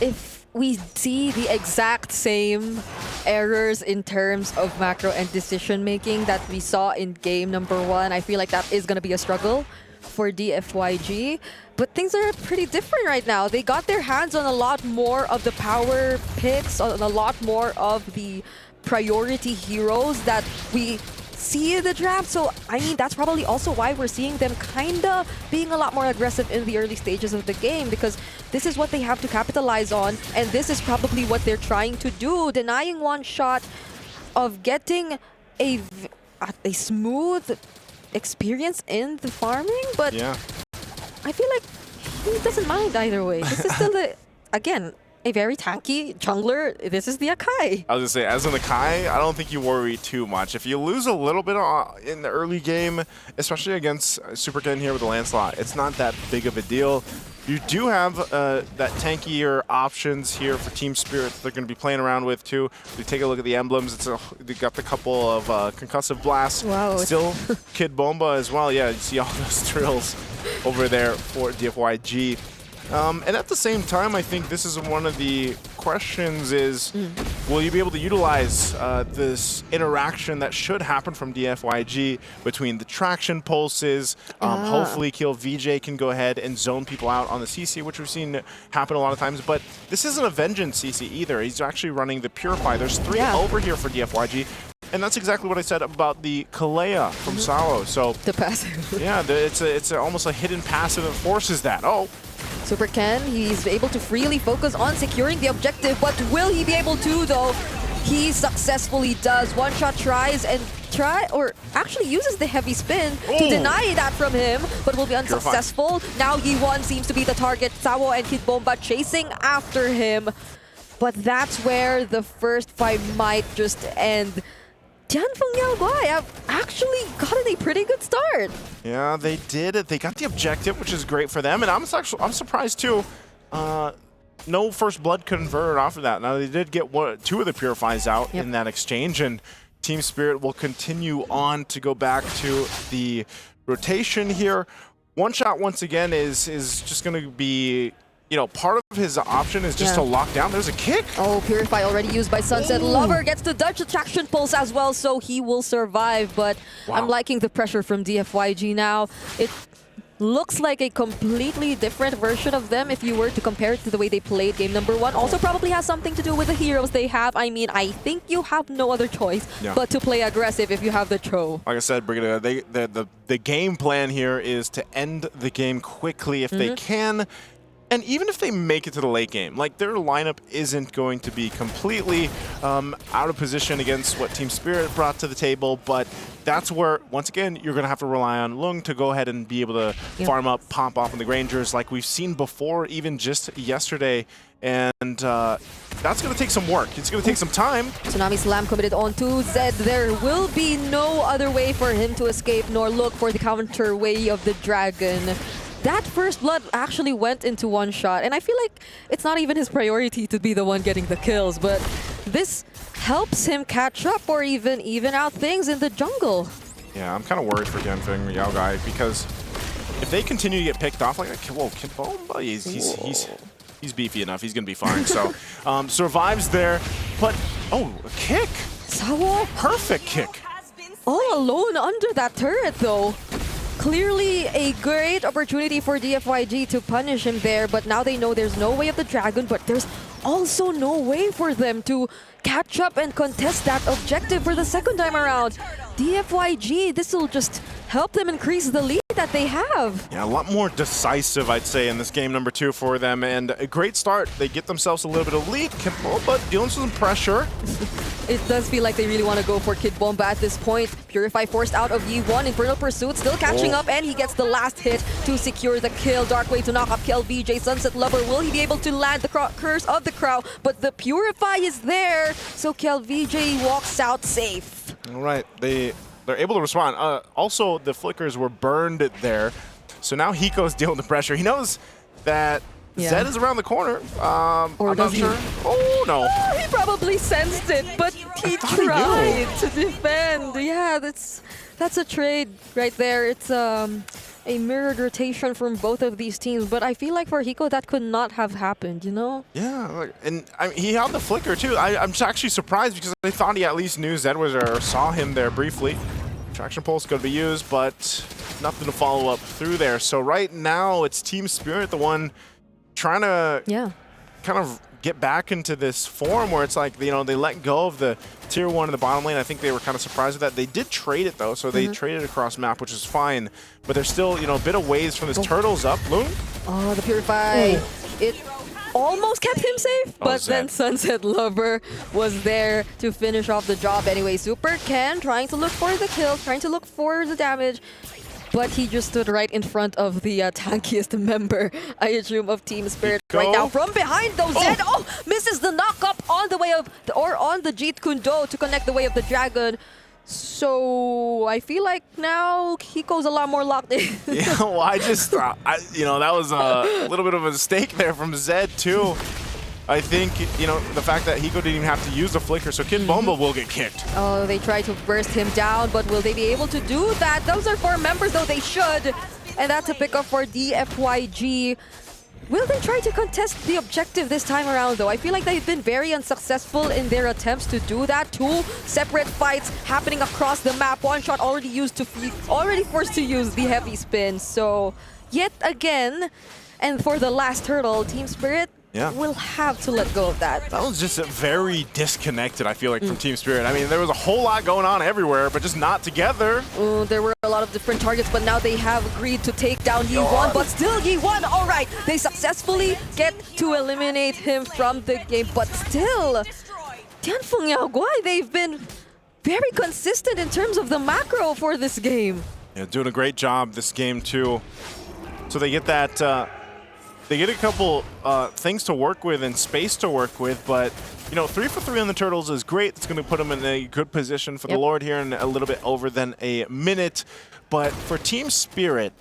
If we see the exact same errors in terms of macro and decision making that we saw in game number 1, I feel like that is going to be a struggle for DFYG. But things are pretty different right now. They got their hands on a lot more of the power picks, on a lot more of the priority heroes that we see in the draft. So, I mean, that's probably also why we're seeing them kind of being a lot more aggressive in the early stages of the game, because this is what they have to capitalize on, and this is probably what they're trying to do, denying one shot of getting a smooth experience in the farming. But yeah, I feel like he doesn't mind either way. This is still, again, a very tanky jungler. This is the Akai. I was gonna say, as an Akai, I don't think you worry too much. If you lose a little bit in the early game, especially against Super Ken here with the Lancelot, it's not that big of a deal. You do have that tankier options here for Team Spirit that they're going to be playing around with too. If you take a look at the emblems, they got the couple of concussive blasts. Wow. Still Kid Bomba as well. Yeah, you see all those drills over there for DFYG. And at the same time, I think this is one of the questions is, will you be able to utilize this interaction that should happen from DFYG between the traction pulses? Hopefully Kill VJ can go ahead and zone people out on the CC, which we've seen happen a lot of times. But this isn't a Vengeance CC either. He's actually running the Purify. There's 3 over here for DFYG. And that's exactly what I said about the Kalea from Sao. So The passive. yeah, it's almost a hidden passive that forces that. Oh. Super Ken, he's able to freely focus on securing the objective, but will he be able to, though? He successfully does. One shot tries and actually uses the heavy spin to deny that from him, but will be unsuccessful. Now Yi1 seems to be the target. Sao and Kid Bomba chasing after him, but that's where the first fight might just end. DianFengYaoGuai have actually gotten a pretty good start. Yeah, they did it. They got the objective, which is great for them. And I'm surprised too. No first blood converted off of that. Now they did get 2 of the Purifies out in that exchange, and Team Spirit will continue on to go back to the rotation here. One shot once again is just going to be, you know, part of his option is just to lock down. There's a kick. Oh, Purify already used by Sunset. Lover gets to dodge the traction pulse as well, so he will survive. But I'm liking the pressure from DFYG now. It looks like a completely different version of them if you were to compare it to the way they played game number 1. Also probably has something to do with the heroes they have. I mean, I think you have no other choice but to play aggressive if you have the Cho. Like I said, Brigida, the game plan here is to end the game quickly if they can. And even if they make it to the late game, like, their lineup isn't going to be completely out of position against what Team Spirit brought to the table, but that's where, once again, you're going to have to rely on Lung to go ahead and be able to farm up, pop off on the Grangers like we've seen before, even just yesterday. And that's going to take some work. It's going to take some time. Tsunami Slam committed onto Zed. There will be no other way for him to escape nor look for the counter way of the dragon. That first blood actually went into one shot, and I feel like it's not even his priority to be the one getting the kills, but this helps him catch up or even out things in the jungle. Yeah, I'm kind of worried for DianFengYaoGuai because if they continue to get picked off like that, whoa, Kid Bomba, he's beefy enough. He's going to be fine. So survives there, but a kick. Sao, perfect kick. All alone under that turret, though. Clearly a great opportunity for DFYG to punish him there, but now they know there's no way of the dragon, but there's also no way for them to catch up and contest that objective for the second time around. DFYG, this will just help them increase the lead that they have. Yeah, a lot more decisive, I'd say, in this game number 2 for them. And a great start. They get themselves a little bit of lead, but dealing with some pressure. It does feel like they really want to go for Kid Bomba at this point. Purify forced out of Yi1. Infernal Pursuit still catching up, and he gets the last hit to secure the kill. Dark Way to knock up KLVJ. Sunset Lover, will he be able to land the Curse of the Crow? But the Purify is there, so KLVJ walks out safe. All right, they're able to respond. Also, the flickers were burned there, so now Hiko's dealing with the pressure. He knows that Zed is around the corner. Or I'm does not he? sure. Oh, no. Oh, he probably sensed it, but he tried to defend. Yeah, that's a trade right there. It's a mirrored rotation from both of these teams, but I feel like for Hiko that could not have happened, you know? Yeah, and he had the flicker too. I'm actually surprised because I thought he at least knew Zed was there or saw him there briefly. Traction pulse could be used, but nothing to follow up through there. So right now it's Team Spirit, the one trying to kind of get back into this form where it's like, you know, they let go of the tier 1 in the bottom lane. I think they were kind of surprised with that. They did trade it though, so they traded across map, which is fine. But they're still, you know, a bit of ways from this Turtles up. Loon? Oh, the Purify. It almost kept him safe, but then Sunset Lover was there to finish off the job anyway. Super Ken trying to look for the kill, trying to look for the damage. But he just stood right in front of the tankiest member, I assume, of Team Spirit. Right now, from behind though, Zed, misses the knock-up on the way of, or on the Jeet Kune Do to connect the way of the Dragon. So I feel like now Hiko's a lot more locked in. Yeah, well, I just, you know, that was a little bit of a mistake there from Zed too. I think, you know, the fact that Hiko didn't even have to use the flicker, so Kid Bomba will get kicked. Oh, they try to burst him down, but will they be able to do that? Those are 4 members, though they should. And that's a pickup for DFYG. Will they try to contest the objective this time around, though? I feel like they've been very unsuccessful in their attempts to do that. 2 separate fights happening across the map. One shot already used to, already forced to use the heavy spin. So, yet again, and for the last hurdle, Team Spirit will have to let go of that. That was just very disconnected, I feel like, from Team Spirit. I mean, there was a whole lot going on everywhere, but just not together. There were a lot of different targets, but now they have agreed to take down Yi1, but still Yi1, all right. They successfully get to eliminate him from the game, but still, DianFengYaoGuai, they've been very consistent in terms of the macro for this game. Yeah, doing a great job this game, too. So they get that... They get a couple things to work with and space to work with, but, you know, 3 for 3 on the Turtles is great. It's going to put them in a good position for the Lord here in a little bit over than a minute. But for Team Spirit,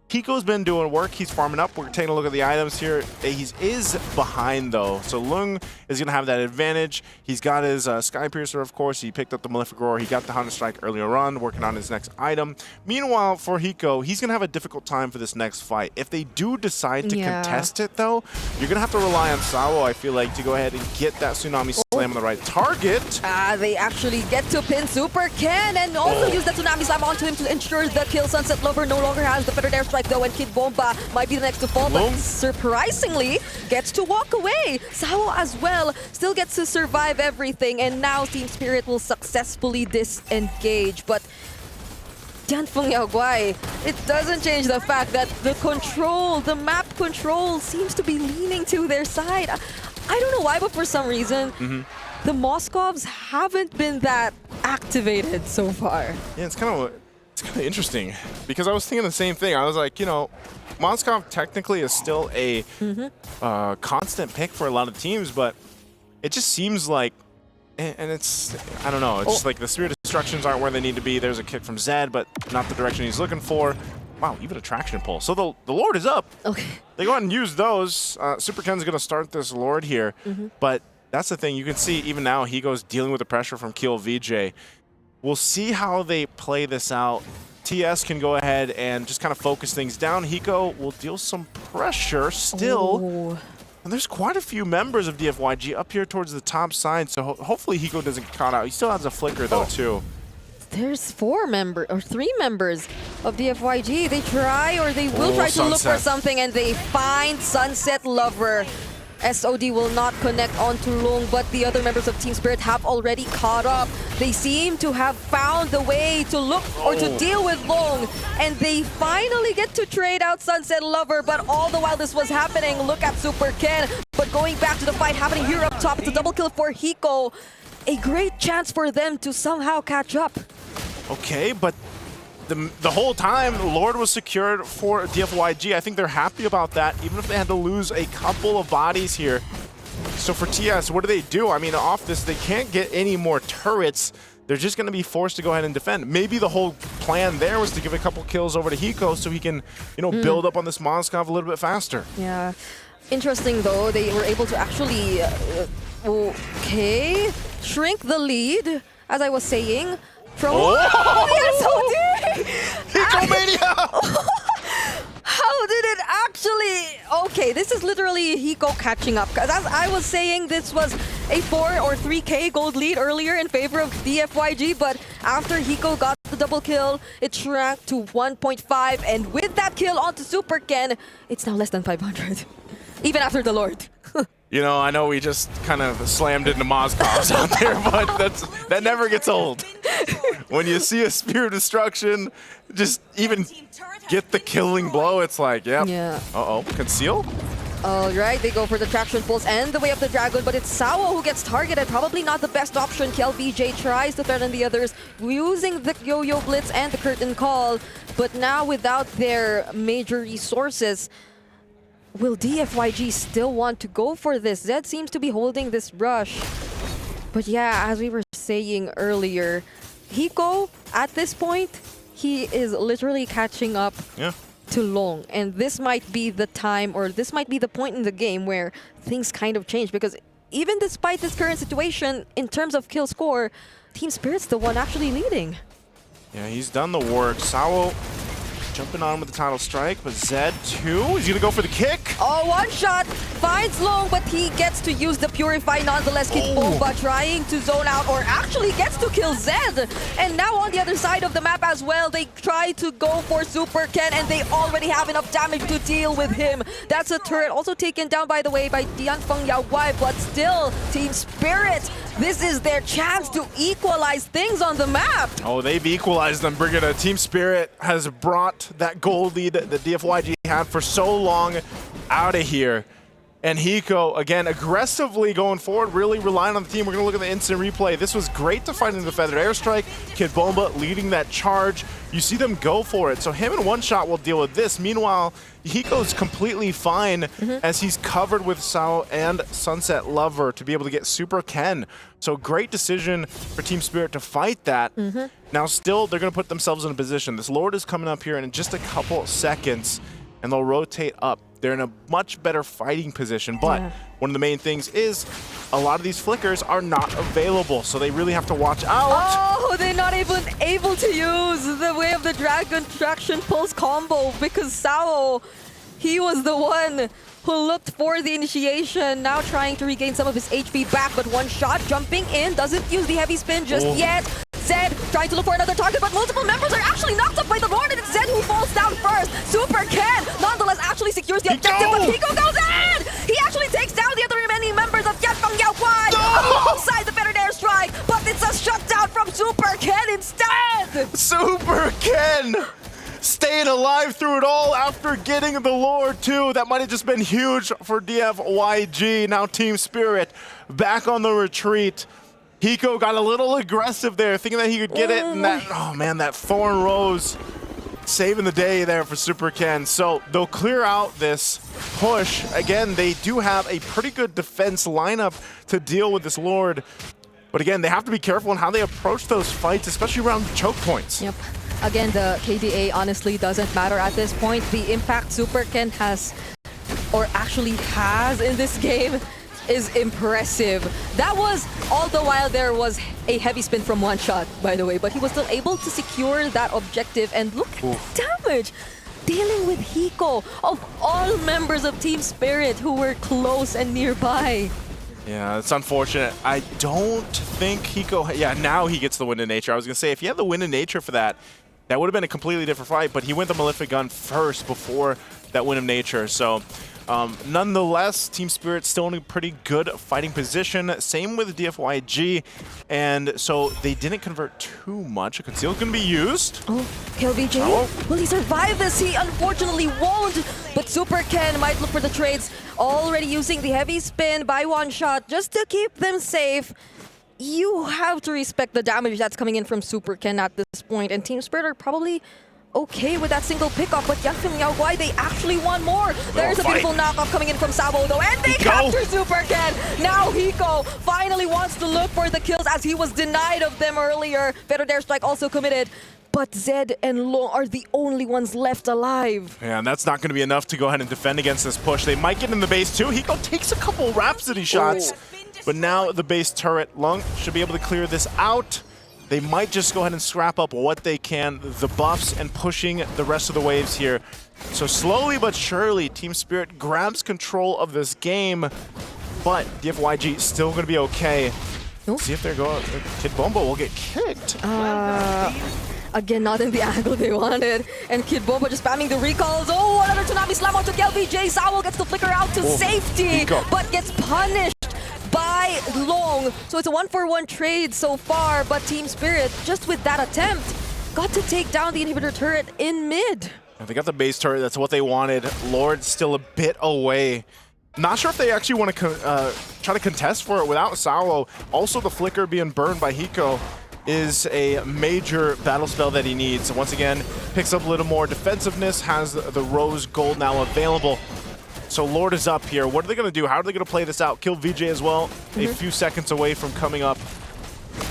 Hiko's been doing work. He's farming up. We're taking a look at the items here. He is behind, though. So Lung is going to have that advantage. He's got his Sky Piercer, of course. He picked up the Malefic Roar. He got the Hunter Strike earlier on, working on his next item. Meanwhile, for Hiko, he's going to have a difficult time for this next fight. If they do decide to contest it, though, you're going to have to rely on Sawo, I feel like, to go ahead and get that Tsunami Slam on the right target. They actually get to pin Super Ken and also use the Tsunami Slam onto him to ensure the kill. Sunset Lover no longer has the Feathered Airstrike, though, and Kid Bomba might be the next to fall, but surprisingly gets to walk away. Sawo as well still gets to survive everything, and now Team Spirit will successfully disengage. But DianFengYaoGuai, it doesn't change the fact that the control, the map control seems to be leaning to their side. I don't know why, but for some reason, the Moscovs haven't been that activated so far. Yeah, it's kind of interesting because I was thinking the same thing. I was like, you know, Moskov technically is still a constant pick for a lot of teams, but it just seems like, and it's, I don't know, it's just like the Spirit Destructions aren't where they need to be. There's a kick from Zed, but not the direction he's looking for. Wow, even a traction pull. So the Lord is up. Okay. They go ahead and use those. Super Ken's going to start this Lord here, but that's the thing. You can see even now he goes dealing with the pressure from KLVJ. We'll see how they play this out. TS can go ahead and just kind of focus things down. Hiko will deal some pressure still. And there's quite a few members of DFYG up here towards the top side, so hopefully Hiko doesn't get caught out. He still has a flicker, though, too. There's 3 members of DFYG. They try, or they will try to look for something, and they find Sunset Lover. SOD will not connect onto Long, but the other members of Team Spirit have already caught up. They seem to have found the way to look or to deal with Long, and they finally get to trade out Sunset Lover, but all the while this was happening, look at Super Ken. But going back to the fight happening here up top, it's a double kill for Hiko. A great chance for them to somehow catch up. Okay, but the whole time, Lord was secured for DFYG. I think they're happy about that, even if they had to lose a couple of bodies here. So for TS, what do? I mean, off this, they can't get any more turrets. They're just going to be forced to go ahead and defend. Maybe the whole plan there was to give a couple kills over to Hiko so he can, you know, build up on this Moskov a little bit faster. Yeah. Interesting, though, they were able to actually, shrink the lead, as I was saying. From Hiko-mania! How did it actually... Okay, this is literally Hiko catching up. Because as I was saying, this was a 4 or 3k gold lead earlier in favor of DFYG. But after Hiko got the double kill, it shrank to 1.5. And with that kill onto Super Ken, it's now less than 500. Even after the Lord. You know, I know we just kind of slammed into Moskovs out there, but that never gets old. When you see a Spear of Destruction, just even get the killing blow, it's like, yep. Yeah. Uh-oh, conceal? All right, they go for the traction pulse and the way of the dragon, but it's Sao who gets targeted. Probably not the best option. KLBJ tries to threaten the others using the yo-yo blitz and the curtain call, but now without their major resources, will DFYG still want to go for this? Zed seems to be holding this rush. But yeah, as we were saying earlier, Hiko, at this point, he is literally catching up to Long. And this might be the time, or this might be the point in the game where things kind of change. Because even despite this current situation, in terms of kill score, Team Spirit's the one actually leading. Yeah, he's done the work. Sao jumping on with the title strike, but Zed too. He's gonna go for the kick. Oh, one shot finds Long, but he gets to use the Purify nonetheless. Kid Bomba trying to zone out, or actually gets to kill Zed. And now on the other side of the map as well, they try to go for Super Ken, and they already have enough damage to deal with him. That's a turret also taken down, by the way, by DianFengYaoGuai, but still, Team Spirit, this is their chance to equalize things on the map. Oh, they've equalized them, Brigida. Team Spirit has brought that gold lead that DFYG had for so long out of here. And Hiko, again, aggressively going forward, really relying on the team. We're going to look at the instant replay. This was great to find in the Feathered Airstrike. Kid Bomba leading that charge. You see them go for it. So him in one shot will deal with this. Meanwhile, Hiko's completely fine as he's covered with Sao and Sunset Lover to be able to get Super Ken. So great decision for Team Spirit to fight that. Now still, they're going to put themselves in a position. This Lord is coming up here in just a couple seconds, and they'll rotate up. They're in a much better fighting position, but one of the main things is a lot of these flickers are not available, so they really have to watch out. Oh, they're not even able to use the Way of the Dragon Traction Pulse combo because Sao, he was the one who looked for the initiation, now trying to regain some of his HP back, but one shot jumping in, doesn't use the heavy spin just yet. Zed trying to look for another target, but multiple members are actually knocked up by the Lord, and it's Zed who falls down first. Super Ken, nonetheless, actually secures the objective, but Hiko goes in! He actually takes down the other remaining members of DianFengYaoGuai alongside the Feathered Airstrike, but it's a shutdown from Super Ken instead! Super Ken! Staying alive through it all after getting the Lord too. That might have just been huge for DFYG. Now Team Spirit back on the retreat. Hiko got a little aggressive there, thinking that he could get it, and that, oh man, that Thorn Rose saving the day there for Super Ken. So they'll clear out this push. Again, they do have a pretty good defense lineup to deal with this Lord. But again, they have to be careful in how they approach those fights, especially around choke points. Yep. Again, the KDA honestly doesn't matter at this point. The impact Super Ken has, or actually has in this game, is impressive. That was all the while there was a heavy spin from one shot, by the way, but he was still able to secure that objective, and look at the damage. Dealing with Hiko, of all members of Team Spirit who were close and nearby. Yeah, it's unfortunate. I don't think Hiko, yeah, now he gets the Wind of Nature. I was gonna say, if he had the Wind of Nature for that, that would have been a completely different fight, but he went the Malefic Gun first before that Wind of Nature. So Nonetheless, Team Spirit still in a pretty good fighting position. Same with DFYG. And so they didn't convert too much. A conceal can be used. Oh, KLVJ? Will he survive this? He unfortunately won't. But Super Ken might look for the trades. Already using the heavy spin by one shot just to keep them safe. You have to respect the damage that's coming in from Super Ken at this point. And Team Spirit are probably okay with that single pickoff, but DianFengYaoGuai, they actually want more. There's a beautiful knockoff coming in from Sabo though, and they capture Super Ken. Now Hiko finally wants to look for the kills as he was denied of them earlier. Better Dare Strike also committed. But Zed and Long are the only ones left alive. Yeah, and that's not going to be enough to go ahead and defend against this push. They might get in the base too. Hiko takes a couple Rhapsody shots, but now the base turret. Lung should be able to clear this out. They might just go ahead and scrap up what they can, the buffs, and pushing the rest of the waves here. So slowly but surely, Team Spirit grabs control of this game, but DFYG still going to be okay. See if they're going. Kid Bomba will get kicked. Again, not in the angle they wanted. And Kid Bomba just spamming the recalls. Oh, another Tsunami Slam onto KLVJ. Sawo gets the flicker out to safety, but gets punished by Long. So it's a 1-for-1 trade so far, but Team Spirit, just with that attempt, got to take down the inhibitor turret in mid. They got the base turret, that's what they wanted. Lord still a bit away. Not sure if they actually want to try to contest for it without Sawo. Also, the flicker being burned by Hiko is a major battle spell that he needs. Once again, picks up a little more defensiveness, has the Rose Gold now available. So Lord is up here. What are they going to do? How are they going to play this out? Kill VJ as well. A few seconds away from coming up.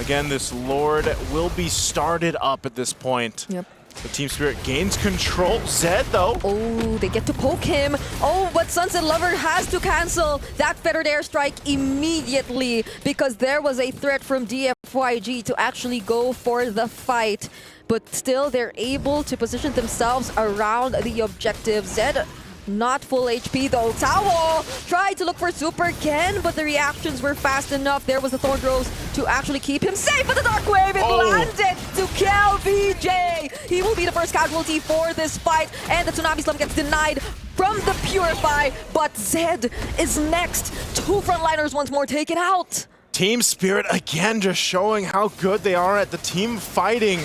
Again, this Lord will be started up at this point. Yep. The Team Spirit gains control. Zed, though. Oh, they get to poke him. Oh, but Sunset Lover has to cancel that feathered airstrike immediately because there was a threat from DFYG to actually go for the fight. But still, they're able to position themselves around the objective. Zed, not full HP though. Tao tried to look for Super Ken, but the reactions were fast enough. There was the Thorn Rose to actually keep him safe, but the Dark Wave, it landed to KLVJ. He will be the first casualty for this fight, and the Tsunami Slum gets denied from the Purify, but Zed is next. Two frontliners once more taken out. Team Spirit again just showing how good they are at the team fighting.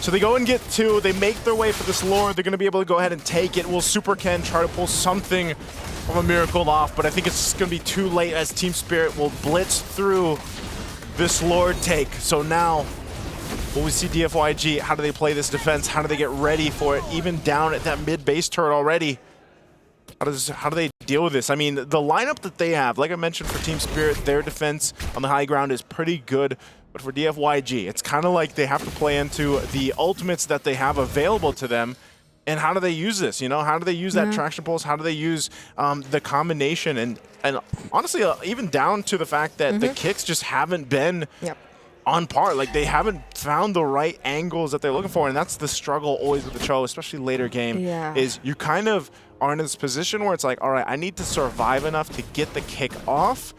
So they go and get two, they make their way for this Lord, they're going to be able to go ahead and take it. Will Super Ken try to pull something from a miracle off, but I think it's going to be too late as Team Spirit will blitz through this Lord take. So now, will we see DFYG, how do they play this defense? How do they get ready for it? Even down at that mid-base turret already. How do they deal with this? I mean, the lineup that they have, like I mentioned for Team Spirit, their defense on the high ground is pretty good. But for DFYG, it's kind of like they have to play into the ultimates that they have available to them. And how do they use this? You know, how do they use that traction pulse? How do they use the combination? And honestly, even down to the fact that the kicks just haven't been on par. Like, they haven't found the right angles that they're looking for. And that's the struggle always with the Cho, especially later game, is you kind of are in this position where it's like, all right, I need to survive enough to get the kick off.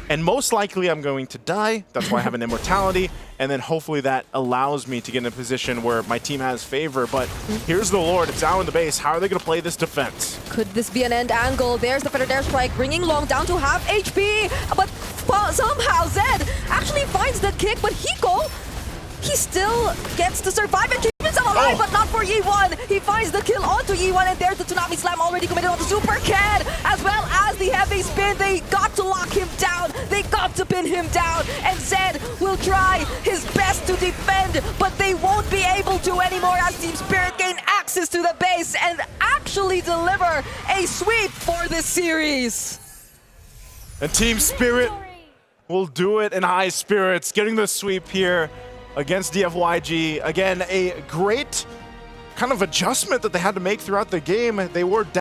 And most likely I'm going to die. That's why I have an immortality. And then hopefully that allows me to get in a position where my team has favor. But here's the Lord. It's out in the base. How are they going to play this defense? Could this be an end angle? There's the feathered airstrike, bringing Long down to half HP. But somehow Zed actually finds the kick. But Hiko, he still gets to survive and keep himself alive, but not for Yi1. He finds the kill onto Yi1, and there's the Tsunami Slam already committed onto Super Ken, as well as the heavy spin. They got to lock him down. They got to pin him down, and Zed will try his best to defend, but they won't be able to anymore as Team Spirit gain access to the base and actually deliver a sweep for this series. And Team Spirit will do it in high spirits, getting the sweep here against DFYG. Again, a great kind of adjustment that they had to make throughout the game. They were down